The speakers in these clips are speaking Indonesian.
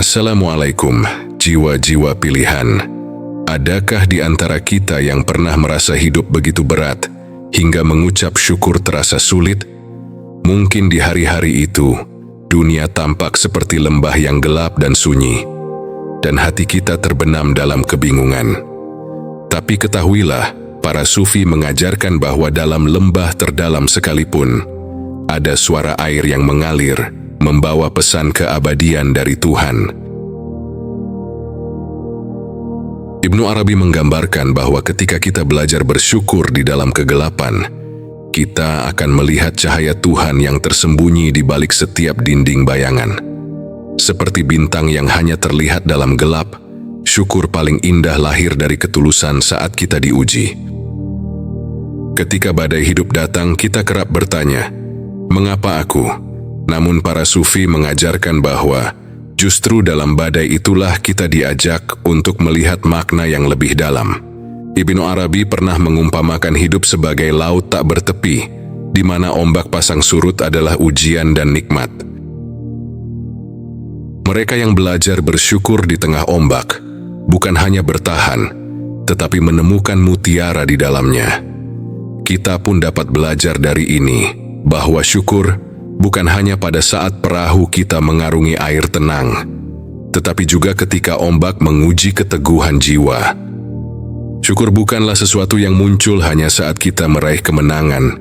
Assalamualaikum, jiwa-jiwa pilihan. Adakah di antara kita yang pernah merasa hidup begitu berat, hingga mengucap syukur terasa sulit? Mungkin di hari-hari itu, dunia tampak seperti lembah yang gelap dan sunyi, dan hati kita terbenam dalam kebingungan. Tapi ketahuilah, para sufi mengajarkan bahwa dalam lembah terdalam sekalipun, ada suara air yang mengalir, membawa pesan keabadian dari Tuhan. Ibnu Arabi menggambarkan bahwa ketika kita belajar bersyukur di dalam kegelapan, kita akan melihat cahaya Tuhan yang tersembunyi di balik setiap dinding bayangan. Seperti bintang yang hanya terlihat dalam gelap, syukur paling indah lahir dari ketulusan saat kita diuji. Ketika badai hidup datang, kita kerap bertanya, "Mengapa aku?" Namun para sufi mengajarkan bahwa justru dalam badai itulah kita diajak untuk melihat makna yang lebih dalam. Ibnu Arabi pernah mengumpamakan hidup sebagai laut tak bertepi, di mana ombak pasang surut adalah ujian dan nikmat. Mereka yang belajar bersyukur di tengah ombak, bukan hanya bertahan, tetapi menemukan mutiara di dalamnya. Kita pun dapat belajar dari ini, bahwa syukur bukan hanya pada saat perahu kita mengarungi air tenang, tetapi juga ketika ombak menguji keteguhan jiwa. Syukur bukanlah sesuatu yang muncul hanya saat kita meraih kemenangan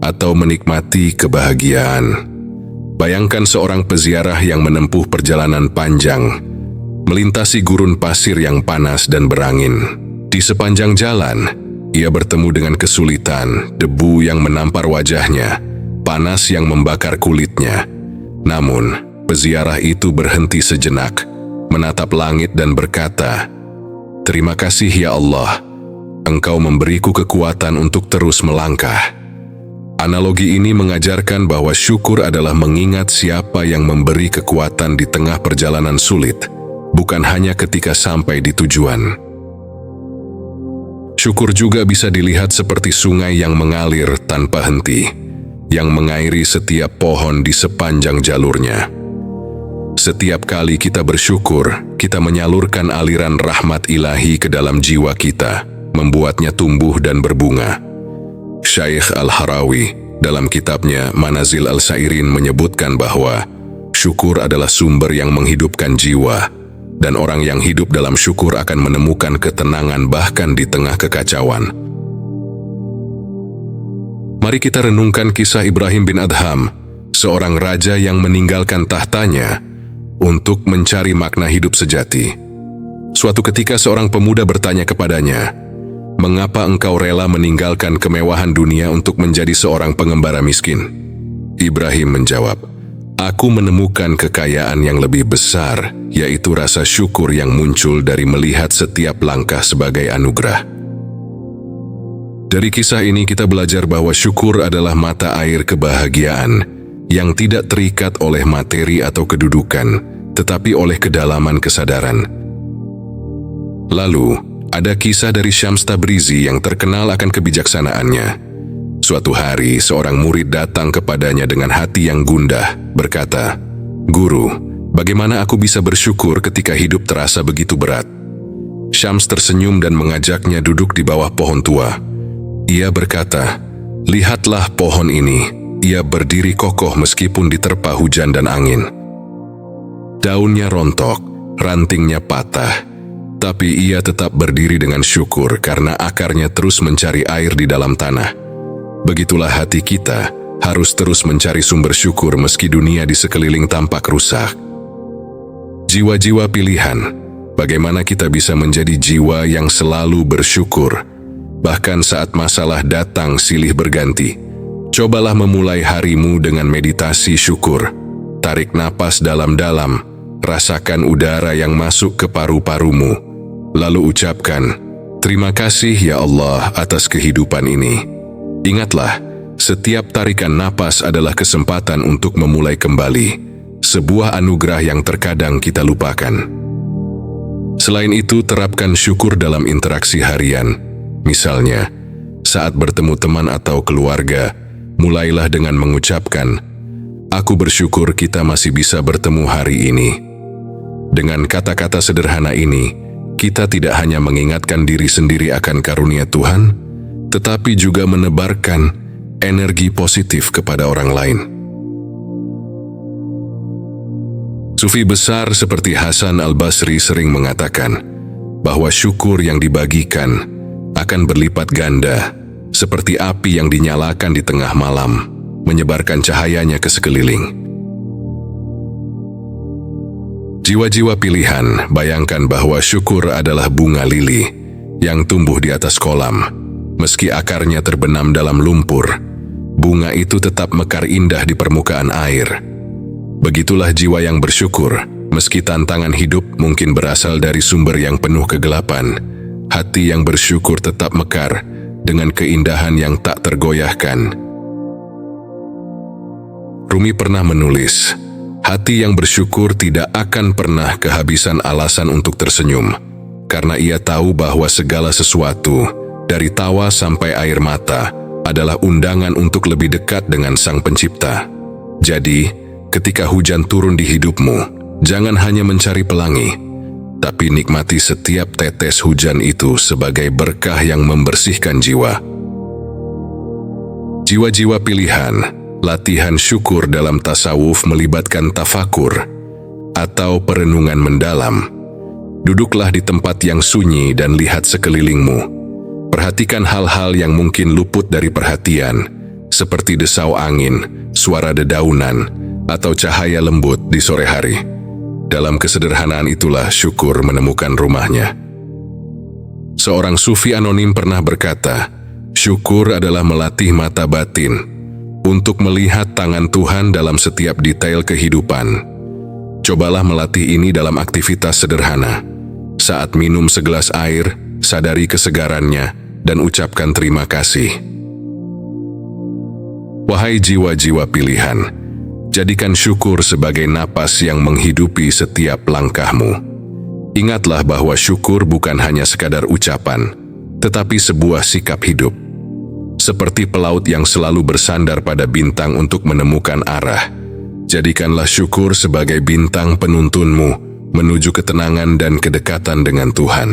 atau menikmati kebahagiaan. Bayangkan seorang peziarah yang menempuh perjalanan panjang, melintasi gurun pasir yang panas dan berangin. Di sepanjang jalan, ia bertemu dengan kesulitan, debu yang menampar wajahnya, panas yang membakar kulitnya. Namun, peziarah itu berhenti sejenak, menatap langit dan berkata, "Terima kasih ya Allah, Engkau memberiku kekuatan untuk terus melangkah." Analogi ini mengajarkan bahwa syukur adalah mengingat siapa yang memberi kekuatan di tengah perjalanan sulit, bukan hanya ketika sampai di tujuan. Syukur juga bisa dilihat seperti sungai yang mengalir tanpa henti, yang mengairi setiap pohon di sepanjang jalurnya. Setiap kali kita bersyukur, kita menyalurkan aliran rahmat ilahi ke dalam jiwa kita, membuatnya tumbuh dan berbunga. Syekh Al-Harawi dalam kitabnya Manazil Al-Sairin menyebutkan bahwa syukur adalah sumber yang menghidupkan jiwa, dan orang yang hidup dalam syukur akan menemukan ketenangan bahkan di tengah kekacauan. Mari kita renungkan kisah Ibrahim bin Adham, seorang raja yang meninggalkan tahtanya untuk mencari makna hidup sejati. Suatu ketika seorang pemuda bertanya kepadanya, "Mengapa engkau rela meninggalkan kemewahan dunia untuk menjadi seorang pengembara miskin?" Ibrahim menjawab, "Aku menemukan kekayaan yang lebih besar, yaitu rasa syukur yang muncul dari melihat setiap langkah sebagai anugerah." Dari kisah ini kita belajar bahwa syukur adalah mata air kebahagiaan yang tidak terikat oleh materi atau kedudukan, tetapi oleh kedalaman kesadaran. Lalu, ada kisah dari Syams Tabrizi yang terkenal akan kebijaksanaannya. Suatu hari, seorang murid datang kepadanya dengan hati yang gundah, berkata, "Guru, bagaimana aku bisa bersyukur ketika hidup terasa begitu berat?" Syams tersenyum dan mengajaknya duduk di bawah pohon tua. Ia berkata, "Lihatlah pohon ini, ia berdiri kokoh meskipun diterpa hujan dan angin. Daunnya rontok, rantingnya patah, tapi ia tetap berdiri dengan syukur karena akarnya terus mencari air di dalam tanah. Begitulah hati kita, harus terus mencari sumber syukur meski dunia di sekeliling tampak rusak." Jiwa-jiwa pilihan, bagaimana kita bisa menjadi jiwa yang selalu bersyukur? Bahkan saat masalah datang silih berganti, cobalah memulai harimu dengan meditasi syukur. Tarik napas dalam-dalam, rasakan udara yang masuk ke paru-parumu, lalu ucapkan, "Terima kasih ya Allah atas kehidupan ini." Ingatlah, setiap tarikan napas adalah kesempatan untuk memulai kembali, sebuah anugerah yang terkadang kita lupakan. Selain itu, terapkan syukur dalam interaksi harian. Misalnya, saat bertemu teman atau keluarga, mulailah dengan mengucapkan, "Aku bersyukur kita masih bisa bertemu hari ini." Dengan kata-kata sederhana ini, kita tidak hanya mengingatkan diri sendiri akan karunia Tuhan, tetapi juga menebarkan energi positif kepada orang lain. Sufi besar seperti Hasan al-Basri sering mengatakan bahwa syukur yang dibagikan akan berlipat ganda, seperti api yang dinyalakan di tengah malam, menyebarkan cahayanya ke sekeliling. Jiwa-jiwa pilihan, bayangkan bahwa syukur adalah bunga lili yang tumbuh di atas kolam. Meski akarnya terbenam dalam lumpur, bunga itu tetap mekar indah di permukaan air. Begitulah jiwa yang bersyukur, meski tantangan hidup mungkin berasal dari sumber yang penuh kegelapan. Hati yang bersyukur tetap mekar dengan keindahan yang tak tergoyahkan. Rumi pernah menulis, hati yang bersyukur tidak akan pernah kehabisan alasan untuk tersenyum, karena ia tahu bahwa segala sesuatu, dari tawa sampai air mata, adalah undangan untuk lebih dekat dengan Sang Pencipta. Jadi, ketika hujan turun di hidupmu, jangan hanya mencari pelangi, tapi nikmati setiap tetes hujan itu sebagai berkah yang membersihkan jiwa. Jiwa-jiwa pilihan, latihan syukur dalam tasawuf melibatkan tafakur atau perenungan mendalam. Duduklah di tempat yang sunyi dan lihat sekelilingmu. Perhatikan hal-hal yang mungkin luput dari perhatian, seperti desau angin, suara dedaunan, atau cahaya lembut di sore hari. Dalam kesederhanaan itulah syukur menemukan rumahnya. Seorang sufi anonim pernah berkata, syukur adalah melatih mata batin untuk melihat tangan Tuhan dalam setiap detail kehidupan. Cobalah melatih ini dalam aktivitas sederhana. Saat minum segelas air, sadari kesegarannya dan ucapkan terima kasih. Wahai jiwa-jiwa pilihan, jadikan syukur sebagai napas yang menghidupi setiap langkahmu. Ingatlah bahwa syukur bukan hanya sekadar ucapan, tetapi sebuah sikap hidup. Seperti pelaut yang selalu bersandar pada bintang untuk menemukan arah, jadikanlah syukur sebagai bintang penuntunmu menuju ketenangan dan kedekatan dengan Tuhan.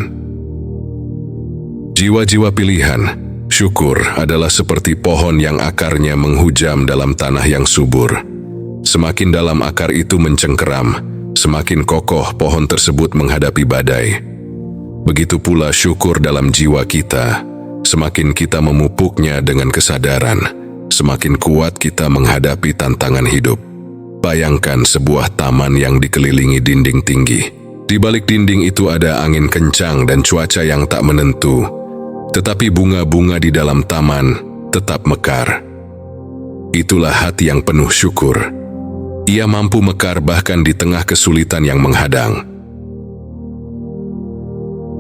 Jiwa-jiwa pilihan, syukur adalah seperti pohon yang akarnya menghujam dalam tanah yang subur. Semakin dalam akar itu mencengkeram, semakin kokoh pohon tersebut menghadapi badai. Begitu pula syukur dalam jiwa kita. Semakin kita memupuknya dengan kesadaran, semakin kuat kita menghadapi tantangan hidup. Bayangkan sebuah taman yang dikelilingi dinding tinggi. Di balik dinding itu ada angin kencang dan cuaca yang tak menentu. Tetapi bunga-bunga di dalam taman tetap mekar. Itulah hati yang penuh syukur. Ia mampu mekar bahkan di tengah kesulitan yang menghadang.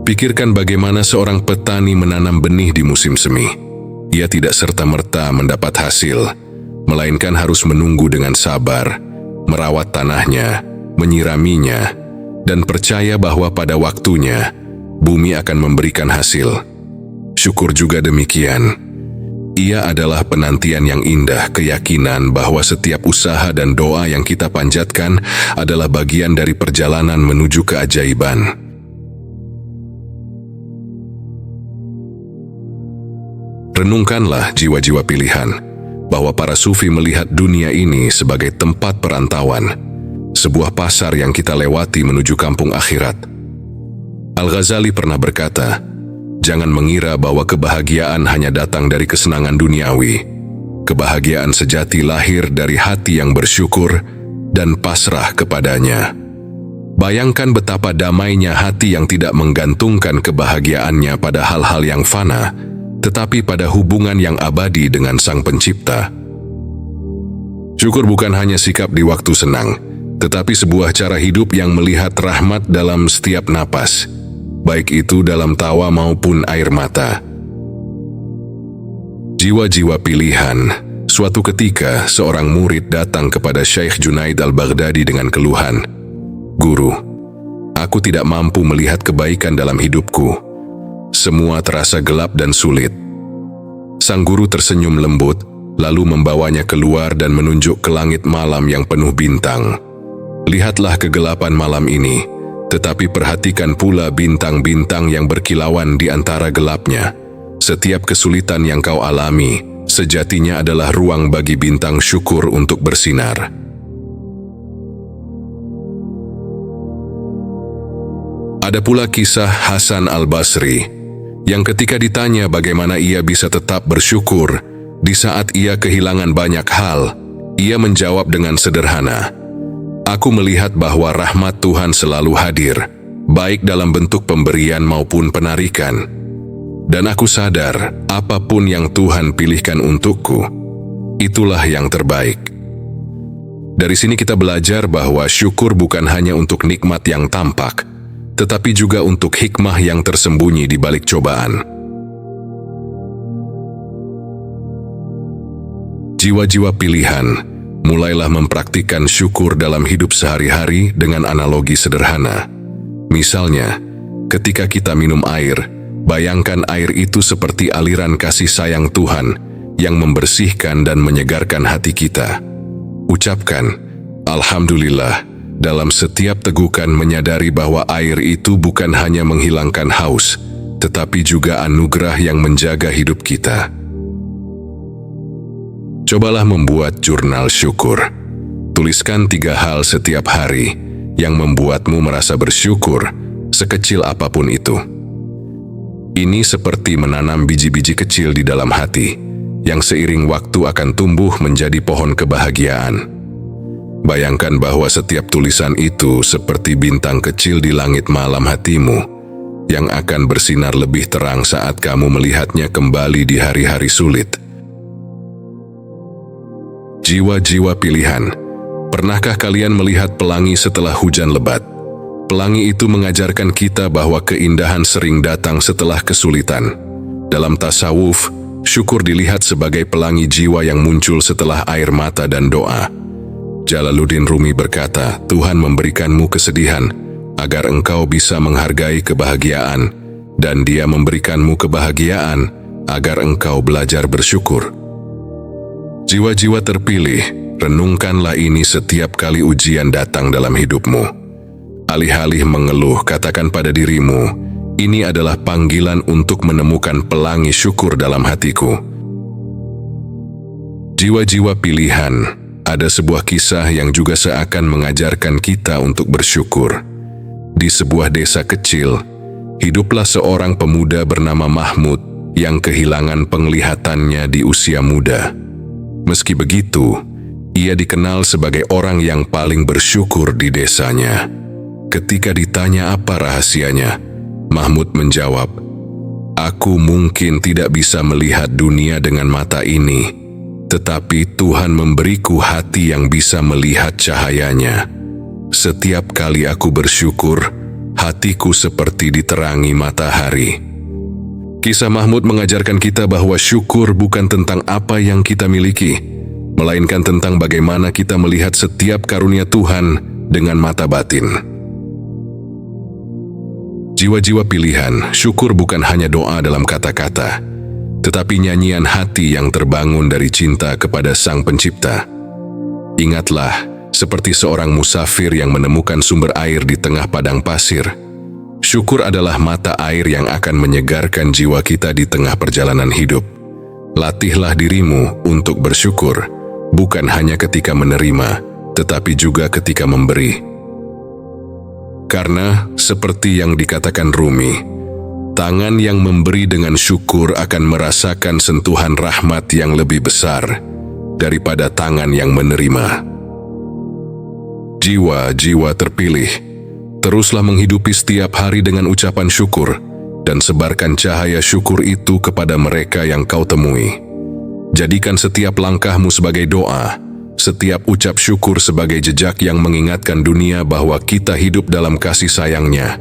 Pikirkan bagaimana seorang petani menanam benih di musim semi. Ia tidak serta-merta mendapat hasil, melainkan harus menunggu dengan sabar, merawat tanahnya, menyiraminya, dan percaya bahwa pada waktunya, bumi akan memberikan hasil. Syukur juga demikian. Ia adalah penantian yang indah, keyakinan bahwa setiap usaha dan doa yang kita panjatkan adalah bagian dari perjalanan menuju keajaiban. Renungkanlah jiwa-jiwa pilihan, bahwa para sufi melihat dunia ini sebagai tempat perantauan, sebuah pasar yang kita lewati menuju kampung akhirat. Al-Ghazali pernah berkata, jangan mengira bahwa kebahagiaan hanya datang dari kesenangan duniawi. Kebahagiaan sejati lahir dari hati yang bersyukur dan pasrah kepadanya. Bayangkan betapa damainya hati yang tidak menggantungkan kebahagiaannya pada hal-hal yang fana, tetapi pada hubungan yang abadi dengan Sang Pencipta. Syukur bukan hanya sikap di waktu senang, tetapi sebuah cara hidup yang melihat rahmat dalam setiap napas, baik itu dalam tawa maupun air mata. Jiwa-jiwa pilihan. Suatu ketika, seorang murid datang kepada Syekh Junaid al-Baghdadi dengan keluhan, "Guru, aku tidak mampu melihat kebaikan dalam hidupku. Semua terasa gelap dan sulit." Sang guru tersenyum lembut, lalu membawanya keluar dan menunjuk ke langit malam yang penuh bintang. "Lihatlah kegelapan malam ini, tetapi perhatikan pula bintang-bintang yang berkilauan di antara gelapnya. Setiap kesulitan yang kau alami, sejatinya adalah ruang bagi bintang syukur untuk bersinar. Ada pula kisah Hasan al-Basri, yang ketika ditanya bagaimana ia bisa tetap bersyukur di saat ia kehilangan banyak hal, ia menjawab dengan sederhana, "Aku melihat bahwa rahmat Tuhan selalu hadir, baik dalam bentuk pemberian maupun penarikan. Dan aku sadar, apapun yang Tuhan pilihkan untukku, itulah yang terbaik." Dari sini kita belajar bahwa syukur bukan hanya untuk nikmat yang tampak, tetapi juga untuk hikmah yang tersembunyi di balik cobaan. Jiwa-jiwa pilihan mulailah mempraktikkan syukur dalam hidup sehari-hari dengan analogi sederhana. Misalnya, ketika kita minum air, bayangkan air itu seperti aliran kasih sayang Tuhan yang membersihkan dan menyegarkan hati kita. Ucapkan, "Alhamdulillah," dalam setiap tegukan, menyadari bahwa air itu bukan hanya menghilangkan haus, tetapi juga anugerah yang menjaga hidup kita. Cobalah membuat jurnal syukur. Tuliskan 3 hal setiap hari yang membuatmu merasa bersyukur, sekecil apapun itu. Ini seperti menanam biji-biji kecil di dalam hati, yang seiring waktu akan tumbuh menjadi pohon kebahagiaan. Bayangkan bahwa setiap tulisan itu seperti bintang kecil di langit malam hatimu, yang akan bersinar lebih terang saat kamu melihatnya kembali di hari-hari sulit. Jiwa-jiwa pilihan, pernahkah kalian melihat pelangi setelah hujan lebat? Pelangi itu mengajarkan kita bahwa keindahan sering datang setelah kesulitan. Dalam tasawuf, syukur dilihat sebagai pelangi jiwa yang muncul setelah air mata dan doa. Jalaluddin Rumi berkata, "Tuhan memberikanmu kesedihan agar engkau bisa menghargai kebahagiaan, dan Dia memberikanmu kebahagiaan agar engkau belajar bersyukur." Jiwa-jiwa terpilih, renungkanlah ini setiap kali ujian datang dalam hidupmu. Alih-alih mengeluh, katakan pada dirimu, "Ini adalah panggilan untuk menemukan pelangi syukur dalam hatiku." Jiwa-jiwa pilihan, ada sebuah kisah yang juga seakan mengajarkan kita untuk bersyukur. Di sebuah desa kecil, hiduplah seorang pemuda bernama Mahmud yang kehilangan penglihatannya di usia muda. Meski begitu, ia dikenal sebagai orang yang paling bersyukur di desanya. Ketika ditanya apa rahasianya, Mahmud menjawab, "Aku mungkin tidak bisa melihat dunia dengan mata ini, tetapi Tuhan memberiku hati yang bisa melihat cahayanya. Setiap kali aku bersyukur, hatiku seperti diterangi matahari." Kisah Mahmud mengajarkan kita bahwa syukur bukan tentang apa yang kita miliki, melainkan tentang bagaimana kita melihat setiap karunia Tuhan dengan mata batin. Jiwa-jiwa pilihan, syukur bukan hanya doa dalam kata-kata, tetapi nyanyian hati yang terbangun dari cinta kepada Sang Pencipta. Ingatlah, seperti seorang musafir yang menemukan sumber air di tengah padang pasir, syukur adalah mata air yang akan menyegarkan jiwa kita di tengah perjalanan hidup. Latihlah dirimu untuk bersyukur, bukan hanya ketika menerima, tetapi juga ketika memberi. Karena, seperti yang dikatakan Rumi, tangan yang memberi dengan syukur akan merasakan sentuhan rahmat yang lebih besar daripada tangan yang menerima. Jiwa-jiwa terpilih, teruslah menghidupi setiap hari dengan ucapan syukur dan sebarkan cahaya syukur itu kepada mereka yang kau temui. Jadikan setiap langkahmu sebagai doa, setiap ucap syukur sebagai jejak yang mengingatkan dunia bahwa kita hidup dalam kasih sayang-Nya.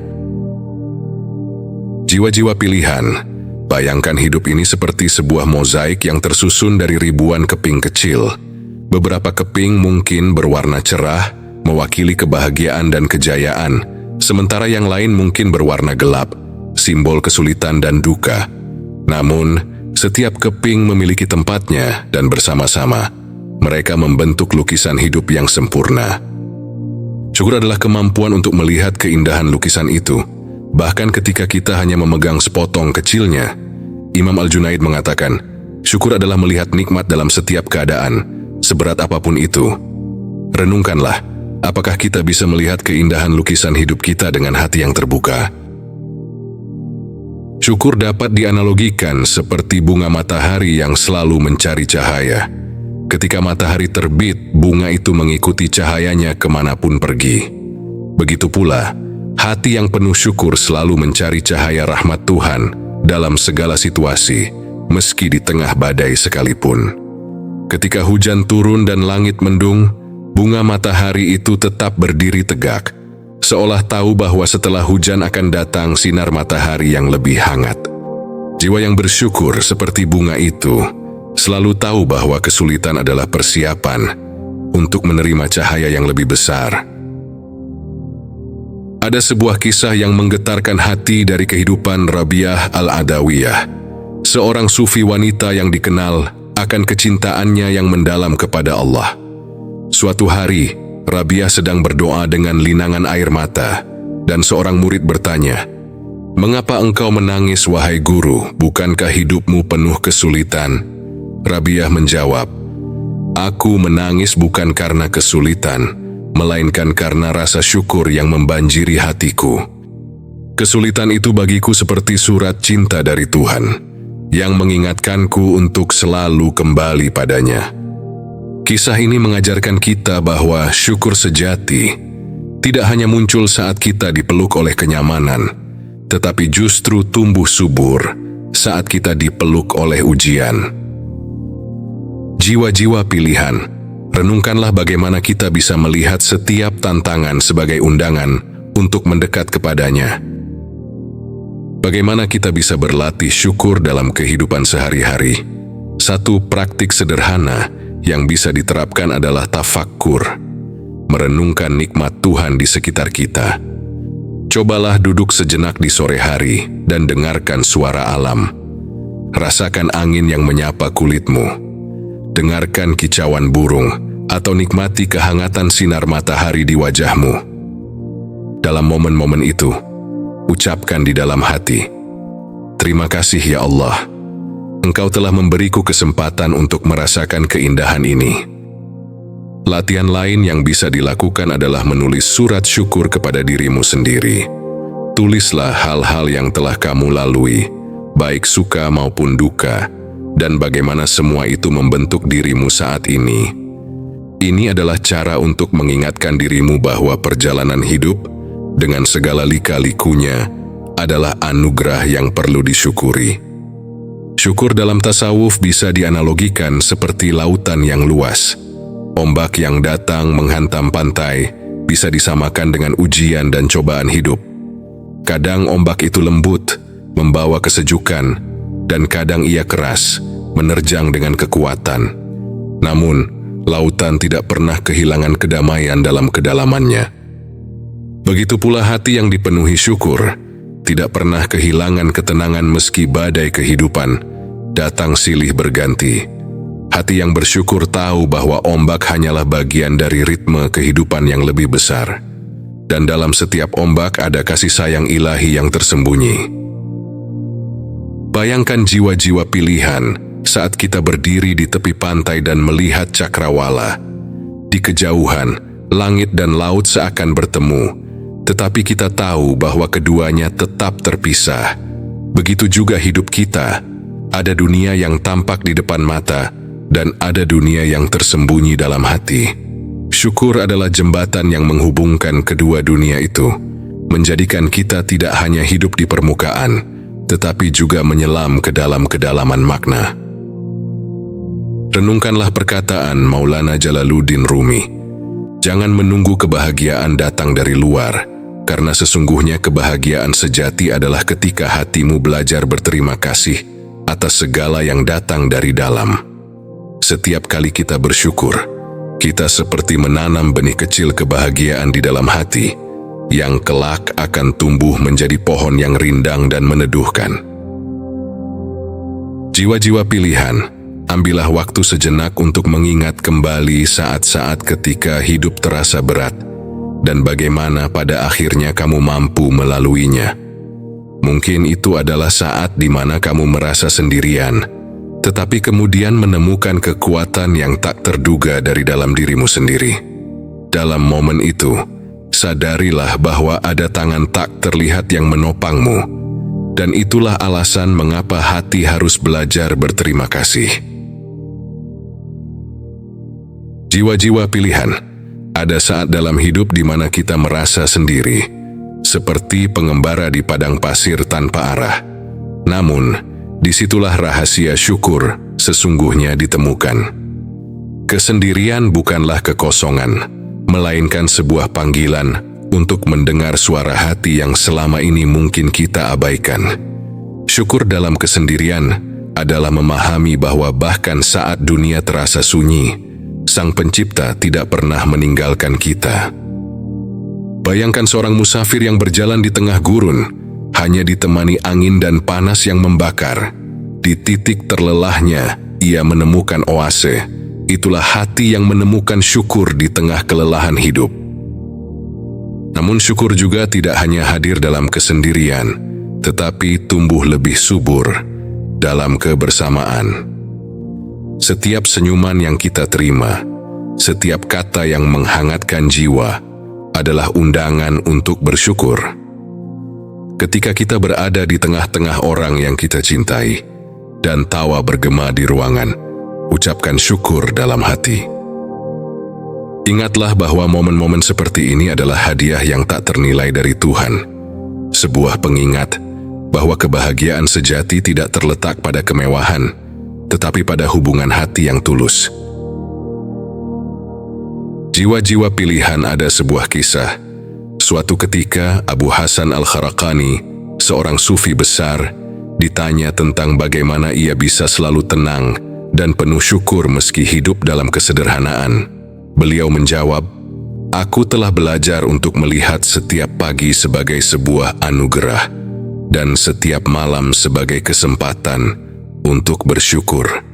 Jiwa-jiwa pilihan, bayangkan hidup ini seperti sebuah mozaik yang tersusun dari ribuan keping kecil. Beberapa keping mungkin berwarna cerah, mewakili kebahagiaan dan kejayaan, sementara yang lain mungkin berwarna gelap, simbol kesulitan dan duka. Namun, setiap keping memiliki tempatnya dan bersama-sama, mereka membentuk lukisan hidup yang sempurna. Syukur adalah kemampuan untuk melihat keindahan lukisan itu, bahkan ketika kita hanya memegang sepotong kecilnya. Imam Al-Junaid mengatakan, syukur adalah melihat nikmat dalam setiap keadaan, seberat apapun itu. Renungkanlah, apakah kita bisa melihat keindahan lukisan hidup kita dengan hati yang terbuka? Syukur dapat dianalogikan seperti bunga matahari yang selalu mencari cahaya. Ketika matahari terbit, bunga itu mengikuti cahayanya kemanapun pergi. Begitu pula, hati yang penuh syukur selalu mencari cahaya rahmat Tuhan dalam segala situasi, meski di tengah badai sekalipun. Ketika hujan turun dan langit mendung, bunga matahari itu tetap berdiri tegak, seolah tahu bahwa setelah hujan akan datang sinar matahari yang lebih hangat. Jiwa yang bersyukur seperti bunga itu selalu tahu bahwa kesulitan adalah persiapan untuk menerima cahaya yang lebih besar. Ada sebuah kisah yang menggetarkan hati dari kehidupan Rabiah Al-Adawiyah, seorang sufi wanita yang dikenal akan kecintaannya yang mendalam kepada Allah. Suatu hari, Rabiah sedang berdoa dengan linangan air mata, dan seorang murid bertanya, "Mengapa engkau menangis, wahai guru? Bukankah hidupmu penuh kesulitan?" Rabiah menjawab, "Aku menangis bukan karena kesulitan, melainkan karena rasa syukur yang membanjiri hatiku. Kesulitan itu bagiku seperti surat cinta dari Tuhan, yang mengingatkanku untuk selalu kembali padanya." Kisah ini mengajarkan kita bahwa syukur sejati tidak hanya muncul saat kita dipeluk oleh kenyamanan, tetapi justru tumbuh subur saat kita dipeluk oleh ujian. Jiwa-jiwa pilihan, renungkanlah bagaimana kita bisa melihat setiap tantangan sebagai undangan untuk mendekat kepadanya. Bagaimana kita bisa berlatih syukur dalam kehidupan sehari-hari? Satu praktik sederhana yang bisa diterapkan adalah tafakkur, merenungkan nikmat Tuhan di sekitar kita. Cobalah duduk sejenak di sore hari dan dengarkan suara alam. Rasakan angin yang menyapa kulitmu. Dengarkan kicauan burung atau nikmati kehangatan sinar matahari di wajahmu. Dalam momen-momen itu, ucapkan di dalam hati, "Terima kasih ya Allah, Engkau telah memberiku kesempatan untuk merasakan keindahan ini." Latihan lain yang bisa dilakukan adalah menulis surat syukur kepada dirimu sendiri. Tulislah hal-hal yang telah kamu lalui, baik suka maupun duka, dan bagaimana semua itu membentuk dirimu saat ini. Ini adalah cara untuk mengingatkan dirimu bahwa perjalanan hidup, dengan segala lika-likunya, adalah anugerah yang perlu disyukuri. Syukur dalam tasawuf bisa dianalogikan seperti lautan yang luas. Ombak yang datang menghantam pantai bisa disamakan dengan ujian dan cobaan hidup. Kadang ombak itu lembut, membawa kesejukan, dan kadang ia keras, menerjang dengan kekuatan. Namun, lautan tidak pernah kehilangan kedamaian dalam kedalamannya. Begitu pula hati yang dipenuhi syukur, tidak pernah kehilangan ketenangan meski badai kehidupan datang silih berganti. Hati yang bersyukur tahu bahwa ombak hanyalah bagian dari ritme kehidupan yang lebih besar. Dan dalam setiap ombak ada kasih sayang ilahi yang tersembunyi. Bayangkan jiwa-jiwa pilihan saat kita berdiri di tepi pantai dan melihat cakrawala. Di kejauhan, langit dan laut seakan bertemu, tetapi kita tahu bahwa keduanya tetap terpisah. Begitu juga hidup kita, ada dunia yang tampak di depan mata, dan ada dunia yang tersembunyi dalam hati. Syukur adalah jembatan yang menghubungkan kedua dunia itu, menjadikan kita tidak hanya hidup di permukaan, tetapi juga menyelam ke dalam kedalaman makna. Renungkanlah perkataan Maulana Jalaluddin Rumi, "Jangan menunggu kebahagiaan datang dari luar, karena sesungguhnya kebahagiaan sejati adalah ketika hatimu belajar berterima kasih atas segala yang datang dari dalam." Setiap kali kita bersyukur, kita seperti menanam benih kecil kebahagiaan di dalam hati, yang kelak akan tumbuh menjadi pohon yang rindang dan meneduhkan. Jiwa-jiwa pilihan, ambillah waktu sejenak untuk mengingat kembali saat-saat ketika hidup terasa berat, dan bagaimana pada akhirnya kamu mampu melaluinya. Mungkin itu adalah saat di mana kamu merasa sendirian, tetapi kemudian menemukan kekuatan yang tak terduga dari dalam dirimu sendiri. Dalam momen itu, sadarilah bahwa ada tangan tak terlihat yang menopangmu, dan itulah alasan mengapa hati harus belajar berterima kasih. Jiwa-jiwa pilihan. Ada saat dalam hidup di mana kita merasa sendiri, seperti pengembara di padang pasir tanpa arah. Namun, disitulah rahasia syukur sesungguhnya ditemukan. Kesendirian bukanlah kekosongan, melainkan sebuah panggilan untuk mendengar suara hati yang selama ini mungkin kita abaikan. Syukur dalam kesendirian adalah memahami bahwa bahkan saat dunia terasa sunyi, Sang Pencipta tidak pernah meninggalkan kita. Bayangkan seorang musafir yang berjalan di tengah gurun, hanya ditemani angin dan panas yang membakar. Di titik terlelahnya, ia menemukan oase. Itulah hati yang menemukan syukur di tengah kelelahan hidup. Namun syukur juga tidak hanya hadir dalam kesendirian, tetapi tumbuh lebih subur dalam kebersamaan. Setiap senyuman yang kita terima, setiap kata yang menghangatkan jiwa, adalah undangan untuk bersyukur. Ketika kita berada di tengah-tengah orang yang kita cintai, dan tawa bergema di ruangan, ucapkan syukur dalam hati. Ingatlah bahwa momen-momen seperti ini adalah hadiah yang tak ternilai dari Tuhan. Sebuah pengingat bahwa kebahagiaan sejati tidak terletak pada kemewahan, tetapi pada hubungan hati yang tulus. Jiwa-jiwa pilihan ada sebuah kisah. Suatu ketika Abu Hasan Al-Kharaqani, seorang sufi besar, ditanya tentang bagaimana ia bisa selalu tenang dan penuh syukur meski hidup dalam kesederhanaan. Beliau menjawab, "Aku telah belajar untuk melihat setiap pagi sebagai sebuah anugerah dan setiap malam sebagai kesempatan untuk bersyukur.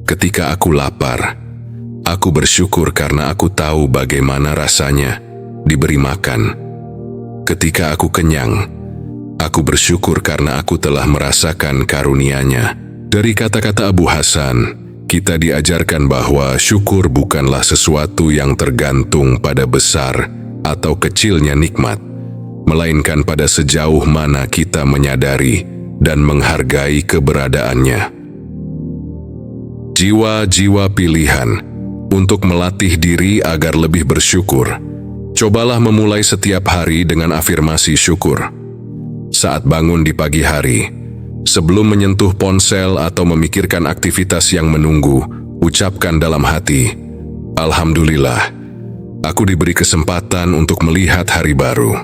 Ketika aku lapar, aku bersyukur karena aku tahu bagaimana rasanya diberi makan. Ketika aku kenyang, aku bersyukur karena aku telah merasakan karunia-Nya." Dari kata-kata Abu Hasan, kita diajarkan bahwa syukur bukanlah sesuatu yang tergantung pada besar atau kecilnya nikmat, melainkan pada sejauh mana kita menyadari dan menghargai keberadaannya. Jiwa-jiwa pilihan untuk melatih diri agar lebih bersyukur. Cobalah memulai setiap hari dengan afirmasi syukur. Saat bangun di pagi hari, sebelum menyentuh ponsel atau memikirkan aktivitas yang menunggu, ucapkan dalam hati, "Alhamdulillah, aku diberi kesempatan untuk melihat hari baru."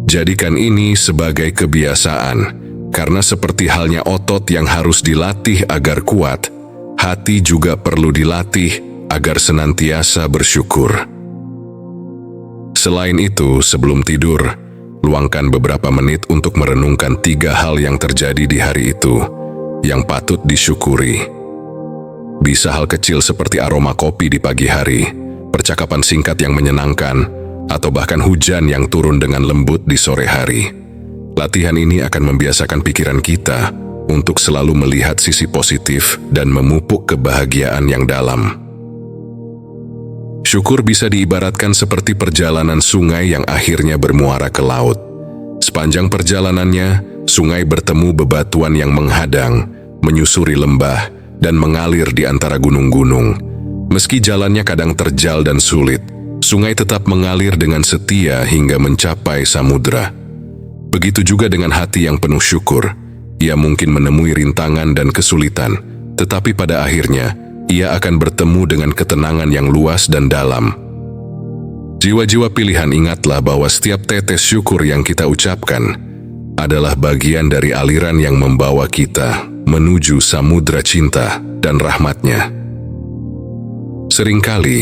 Jadikan ini sebagai kebiasaan. Karena seperti halnya otot yang harus dilatih agar kuat, hati juga perlu dilatih agar senantiasa bersyukur. Selain itu, sebelum tidur, luangkan beberapa menit untuk merenungkan 3 hal yang terjadi di hari itu yang patut disyukuri. Bisa hal kecil seperti aroma kopi di pagi hari, percakapan singkat yang menyenangkan, atau bahkan hujan yang turun dengan lembut di sore hari. Latihan ini akan membiasakan pikiran kita untuk selalu melihat sisi positif dan memupuk kebahagiaan yang dalam. Syukur bisa diibaratkan seperti perjalanan sungai yang akhirnya bermuara ke laut. Sepanjang perjalanannya, sungai bertemu bebatuan yang menghadang, menyusuri lembah, dan mengalir di antara gunung-gunung. Meski jalannya kadang terjal dan sulit, sungai tetap mengalir dengan setia hingga mencapai samudera. Begitu juga dengan hati yang penuh syukur. Ia mungkin menemui rintangan dan kesulitan, tetapi pada akhirnya, ia akan bertemu dengan ketenangan yang luas dan dalam. Jiwa-jiwa pilihan, ingatlah bahwa setiap tetes syukur yang kita ucapkan adalah bagian dari aliran yang membawa kita menuju samudera cinta dan rahmat-Nya. Seringkali,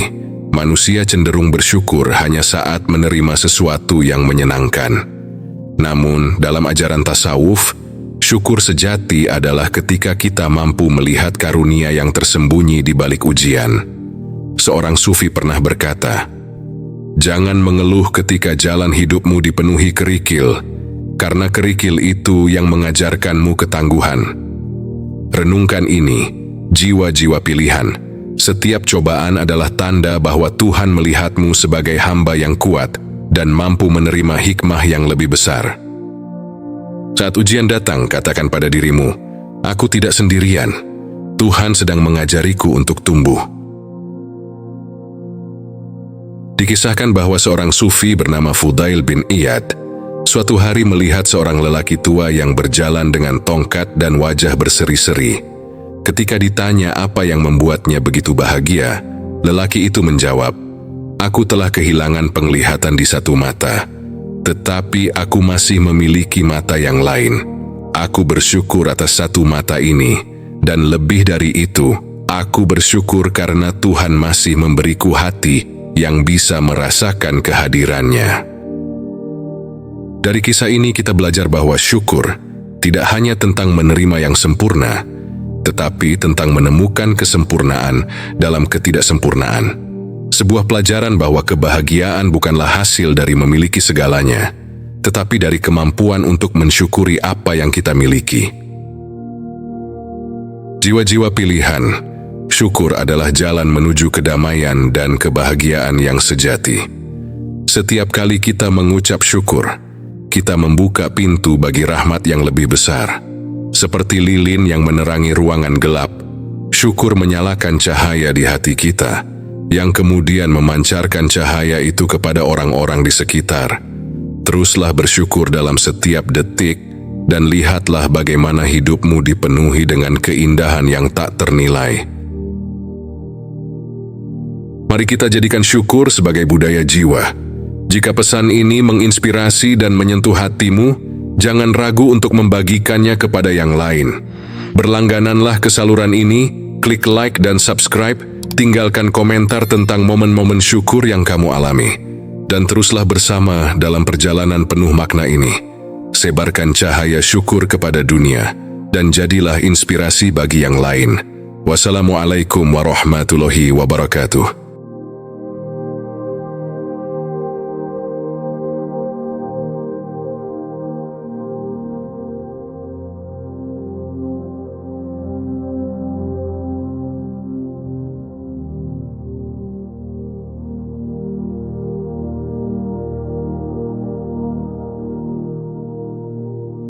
manusia cenderung bersyukur hanya saat menerima sesuatu yang menyenangkan. Namun, dalam ajaran tasawuf, syukur sejati adalah ketika kita mampu melihat karunia yang tersembunyi di balik ujian. Seorang sufi pernah berkata, Jangan mengeluh ketika jalan hidupmu dipenuhi kerikil, karena kerikil itu yang mengajarkanmu ketangguhan. Renungkan ini, jiwa-jiwa pilihan. Setiap cobaan adalah tanda bahwa Tuhan melihatmu sebagai hamba yang kuat dan mampu menerima hikmah yang lebih besar. Saat ujian datang, katakan pada dirimu, "Aku tidak sendirian. Tuhan sedang mengajariku untuk tumbuh." Dikisahkan bahwa seorang sufi bernama Fudail bin Iyad suatu hari melihat seorang lelaki tua yang berjalan dengan tongkat dan wajah berseri-seri. Ketika ditanya apa yang membuatnya begitu bahagia, lelaki itu menjawab, "Aku telah kehilangan penglihatan di satu mata, tetapi aku masih memiliki mata yang lain. Aku bersyukur atas satu mata ini, dan lebih dari itu, aku bersyukur karena Tuhan masih memberiku hati yang bisa merasakan kehadirannya." Dari kisah ini kita belajar bahwa syukur tidak hanya tentang menerima yang sempurna, tetapi tentang menemukan kesempurnaan dalam ketidaksempurnaan. Sebuah pelajaran bahwa kebahagiaan bukanlah hasil dari memiliki segalanya, tetapi dari kemampuan untuk mensyukuri apa yang kita miliki. Jiwa-jiwa pilihan, syukur adalah jalan menuju kedamaian dan kebahagiaan yang sejati. Setiap kali kita mengucap syukur, kita membuka pintu bagi rahmat yang lebih besar. Seperti lilin yang menerangi ruangan gelap, syukur menyalakan cahaya di hati kita, yang kemudian memancarkan cahaya itu kepada orang-orang di sekitar. Teruslah bersyukur dalam setiap detik, dan lihatlah bagaimana hidupmu dipenuhi dengan keindahan yang tak ternilai. Mari kita jadikan syukur sebagai budaya jiwa. Jika pesan ini menginspirasi dan menyentuh hatimu, jangan ragu untuk membagikannya kepada yang lain. Berlanggananlah ke saluran ini, klik like dan subscribe, tinggalkan komentar tentang momen-momen syukur yang kamu alami. Dan teruslah bersama dalam perjalanan penuh makna ini. Sebarkan cahaya syukur kepada dunia, dan jadilah inspirasi bagi yang lain. Wassalamualaikum warahmatullahi wabarakatuh.